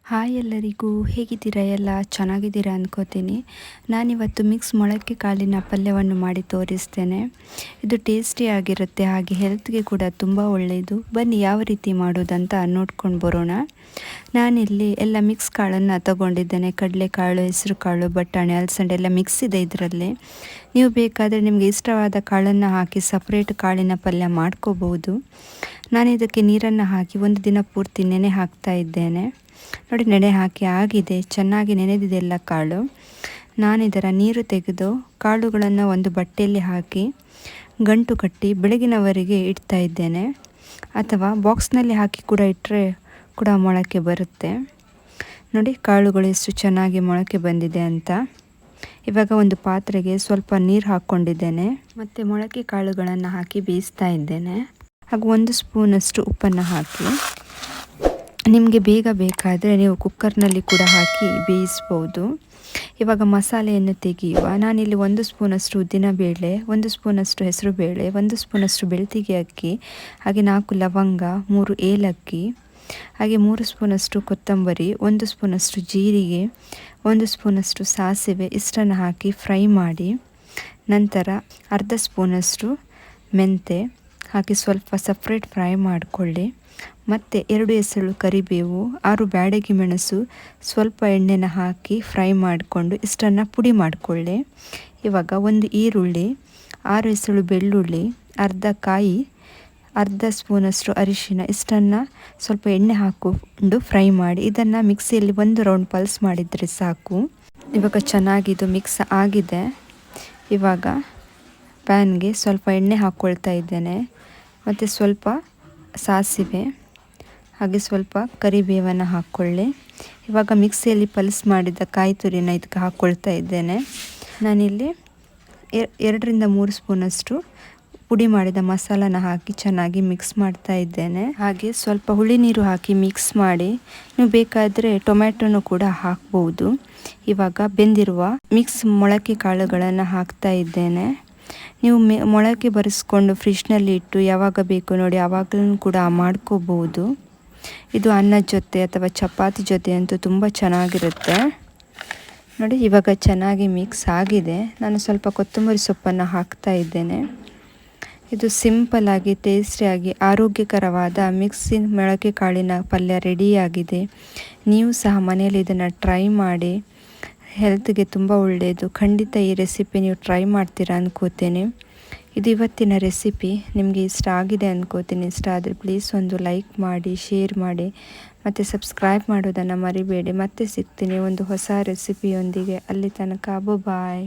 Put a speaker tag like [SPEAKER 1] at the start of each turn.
[SPEAKER 1] Hi ಎಲ್ಲರಿಗೂ, ಹೇಗಿದ್ದೀರಾ? ಎಲ್ಲ ಚೆನ್ನಾಗಿದ್ದೀರಾ ಅಂದ್ಕೋತೀನಿ. ನಾನಿವತ್ತು ಮಿಕ್ಸ್ ಮೊಳಕೆ ಕಾಳಿನ ಪಲ್ಯವನ್ನು ಮಾಡಿ ತೋರಿಸ್ತೇನೆ. ಇದು ಟೇಸ್ಟಿಯಾಗಿರುತ್ತೆ, ಹಾಗೆ ಹೆಲ್ತ್ಗೆ ಕೂಡ ತುಂಬ ಒಳ್ಳೆಯದು. ಬನ್ನಿ ಯಾವ ರೀತಿ ಮಾಡೋದಂತ ನೋಡ್ಕೊಂಡು ಬರೋಣ. ನಾನಿಲ್ಲಿ ಎಲ್ಲ ಮಿಕ್ಸ್ ಕಾಳನ್ನು ತಗೊಂಡಿದ್ದೇನೆ. ಕಡಲೆಕಾಳು, ಹೆಸರು ಕಾಳು, ಬಟಾಣಿ, ಅಲಸಂಡೆ ಎಲ್ಲ ಮಿಕ್ಸ್ ಇದೆ ಇದರಲ್ಲಿ. ನೀವು ಬೇಕಾದರೆ ನಿಮಗೆ ಇಷ್ಟವಾದ ಕಾಳನ್ನು ಹಾಕಿ ಸಪ್ರೇಟ್ ಕಾಳಿನ ಪಲ್ಯ ಮಾಡ್ಕೋಬೋದು. ನಾನು ಇದಕ್ಕೆ ನೀರನ್ನು ಹಾಕಿ ಒಂದು ದಿನ ಪೂರ್ತಿ ನೆನೆ ಹಾಕ್ತಾ ಇದ್ದೇನೆ. ನೋಡಿ, ನೆನೆ ಹಾಕಿ ಆಗಿದೆ, ಚೆನ್ನಾಗಿ ನೆನೆದಿದೆ ಎಲ್ಲ ಕಾಳು. ನಾನಿದರ ನೀರು ತೆಗೆದು ಕಾಳುಗಳನ್ನು ಒಂದು ಬಟ್ಟೆಯಲ್ಲಿ ಹಾಕಿ ಗಂಟು ಕಟ್ಟಿ ಬೆಳಗಿನವರೆಗೆ ಇಡ್ತಾ ಇದ್ದೇನೆ. ಅಥವಾ ಬಾಕ್ಸ್ನಲ್ಲಿ ಹಾಕಿ ಕೂಡ ಇಟ್ಟರೆ ಕೂಡ ಮೊಳಕೆ ಬರುತ್ತೆ. ನೋಡಿ, ಕಾಳುಗಳು ಎಷ್ಟು ಚೆನ್ನಾಗಿ ಮೊಳಕೆ ಬಂದಿದೆ ಅಂತ. ಇವಾಗ ಒಂದು ಪಾತ್ರೆಗೆ ಸ್ವಲ್ಪ ನೀರು ಹಾಕ್ಕೊಂಡಿದ್ದೇನೆ. ಮತ್ತು ಮೊಳಕೆ ಕಾಳುಗಳನ್ನು ಹಾಕಿ ಬೇಯಿಸ್ತಾ ಇದ್ದೇನೆ. ಹಾಗೂ 1 ಸ್ಪೂನಷ್ಟು ಉಪ್ಪನ್ನು ಹಾಕಿ, ನಿಮಗೆ ಬೇಗ ಬೇಕಾದರೆ ನೀವು ಕುಕ್ಕರ್ನಲ್ಲಿ ಕೂಡ ಹಾಕಿ ಬೇಯಿಸ್ಬೋದು. ಇವಾಗ ಮಸಾಲೆಯನ್ನು ತೆಗೆಯುವ. ನಾನಿಲ್ಲಿ 1 ಸ್ಪೂನಷ್ಟು ಉದ್ದಿನಬೇಳೆ, 1 ಸ್ಪೂನಷ್ಟು ಹೆಸರುಬೇಳೆ, 1 ಸ್ಪೂನಷ್ಟು ಬೆಳ್ತಿಗೆ ಅಕ್ಕಿ, ಹಾಗೆ 4 ಲವಂಗ, 3 ಏಲಕ್ಕಿ, ಹಾಗೆ 3 ಸ್ಪೂನಷ್ಟು ಕೊತ್ತಂಬರಿ, 1 ಸ್ಪೂನಷ್ಟು ಜೀರಿಗೆ, 1 ಸ್ಪೂನಷ್ಟು ಸಾಸಿವೆ ಇಷ್ಟನ್ನು ಹಾಕಿ ಫ್ರೈ ಮಾಡಿ. ನಂತರ ಅರ್ಧ ಸ್ಪೂನಷ್ಟು ಮೆಂತೆ ಹಾಕಿ ಸ್ವಲ್ಪ ಸಪ್ರೇಟ್ ಫ್ರೈ ಮಾಡಿಕೊಳ್ಳಿ. ಮತ್ತು 2 ಎಸಳು ಕರಿಬೇವು, 6 ಬ್ಯಾಡಗಿ ಮೆಣಸು, ಸ್ವಲ್ಪ ಎಣ್ಣೆನ ಹಾಕಿ ಫ್ರೈ ಮಾಡಿಕೊಂಡು ಇಷ್ಟನ್ನು ಪುಡಿ ಮಾಡಿಕೊಳ್ಳಿ. ಇವಾಗ 1 ಈರುಳ್ಳಿ, 6 ಎಸಳು ಬೆಳ್ಳುಳ್ಳಿ, ಅರ್ಧ ಕಾಯಿ, ಅರ್ಧ ಸ್ಪೂನಷ್ಟು ಅರಿಶಿನ ಇಷ್ಟನ್ನು ಸ್ವಲ್ಪ ಎಣ್ಣೆ ಹಾಕಿಕೊಂಡು ಫ್ರೈ ಮಾಡಿ. ಇದನ್ನು ಮಿಕ್ಸಿಯಲ್ಲಿ 1 ರೌಂಡ್ ಪಲ್ಸ್ ಮಾಡಿದರೆ ಸಾಕು. ಇವಾಗ ಚೆನ್ನಾಗಿದು ಮಿಕ್ಸ್ ಆಗಿದೆ. ಇವಾಗ ಪ್ಯಾನ್ಗೆ ಸ್ವಲ್ಪ ಎಣ್ಣೆ ಹಾಕ್ಕೊಳ್ತಾ ಇದ್ದೇನೆ. ಮತ್ತು ಸ್ವಲ್ಪ ಸಾಸಿವೆ ಹಾಗೆ ಸ್ವಲ್ಪ ಕರಿಬೇವನ್ನು ಹಾಕ್ಕೊಳ್ಳಿ. ಇವಾಗ ಮಿಕ್ಸಿಯಲ್ಲಿ ಪಲ್ಸ್ ಮಾಡಿದ ಕಾಯಿ ತುರಿನ ಇದಕ್ಕೆ ಹಾಕ್ಕೊಳ್ತಾ ಇದ್ದೇನೆ. ನಾನಿಲ್ಲಿ 2-3 ಸ್ಪೂನಷ್ಟು ಪುಡಿ ಮಾಡಿದ ಮಸಾಲನ ಹಾಕಿ ಚೆನ್ನಾಗಿ ಮಿಕ್ಸ್ ಮಾಡ್ತಾ ಇದ್ದೇನೆ. ಹಾಗೆ ಸ್ವಲ್ಪ ಹುಳಿ ನೀರು ಹಾಕಿ ಮಿಕ್ಸ್ ಮಾಡಿ. ನೀವು ಬೇಕಾದರೆ ಟೊಮ್ಯಾಟೊನು ಕೂಡ ಹಾಕ್ಬೋದು. ಇವಾಗ ಬೆಂದಿರುವ ಮಿಕ್ಸ್ ಮೊಳಕೆ ಕಾಳುಗಳನ್ನು ಹಾಕ್ತಾ ಇದ್ದೇನೆ. ನೀವು ಮೊಳಕೆ ಬರೆಸ್ಕೊಂಡು ಫ್ರಿಜ್ನಲ್ಲಿ ಇಟ್ಟು ಯಾವಾಗ ಬೇಕು ನೋಡಿ ಆವಾಗಲೂ ಕೂಡ ಮಾಡ್ಕೋಬೋದು. ಇದು ಅನ್ನದ ಜೊತೆ ಅಥವಾ ಚಪಾತಿ ಜೊತೆ ಅಂತೂ ತುಂಬ ಚೆನ್ನಾಗಿರುತ್ತೆ. ನೋಡಿ, ಇವಾಗ ಚೆನ್ನಾಗಿ ಮಿಕ್ಸ್ ಆಗಿದೆ. ನಾನು ಸ್ವಲ್ಪ ಕೊತ್ತಂಬರಿ ಸೊಪ್ಪನ್ನು ಹಾಕ್ತಾ ಇದ್ದೇನೆ. ಇದು ಸಿಂಪಲ್ಲಾಗಿ ಟೇಸ್ಟಿಯಾಗಿ ಆರೋಗ್ಯಕರವಾದ ಮಿಕ್ಸಿನ ಮೊಳಕೆ ಕಾಳಿನ ಪಲ್ಯ ರೆಡಿಯಾಗಿದೆ. ನೀವು ಸಹ ಮನೆಯಲ್ಲಿ ಇದನ್ನು ಟ್ರೈ ಮಾಡಿ. ಹೆಲ್ತ್ಗೆ ತುಂಬ ಒಳ್ಳೆಯದು. ಖಂಡಿತ ಈ ರೆಸಿಪಿ ನೀವು ಟ್ರೈ ಮಾಡ್ತೀರಾ ಅಂದ್ಕೋತೀನಿ. ಇದು ಇವತ್ತಿನ ರೆಸಿಪಿ ನಿಮಗೆ ಇಷ್ಟ ಆಗಿದೆ ಅಂದ್ಕೋತೀನಿ. ಇಷ್ಟ ಆದರೆ ಪ್ಲೀಸ್ ಒಂದು ಲೈಕ್ ಮಾಡಿ, ಶೇರ್ ಮಾಡಿ ಮತ್ತು ಸಬ್ಸ್ಕ್ರೈಬ್ ಮಾಡೋದನ್ನು ಮರಿಬೇಡಿ. ಮತ್ತೆ ಸಿಗ್ತೀನಿ ಒಂದು ಹೊಸ ರೆಸಿಪಿಯೊಂದಿಗೆ. ಅಲ್ಲಿ ತನಕ ಬಾಯ್.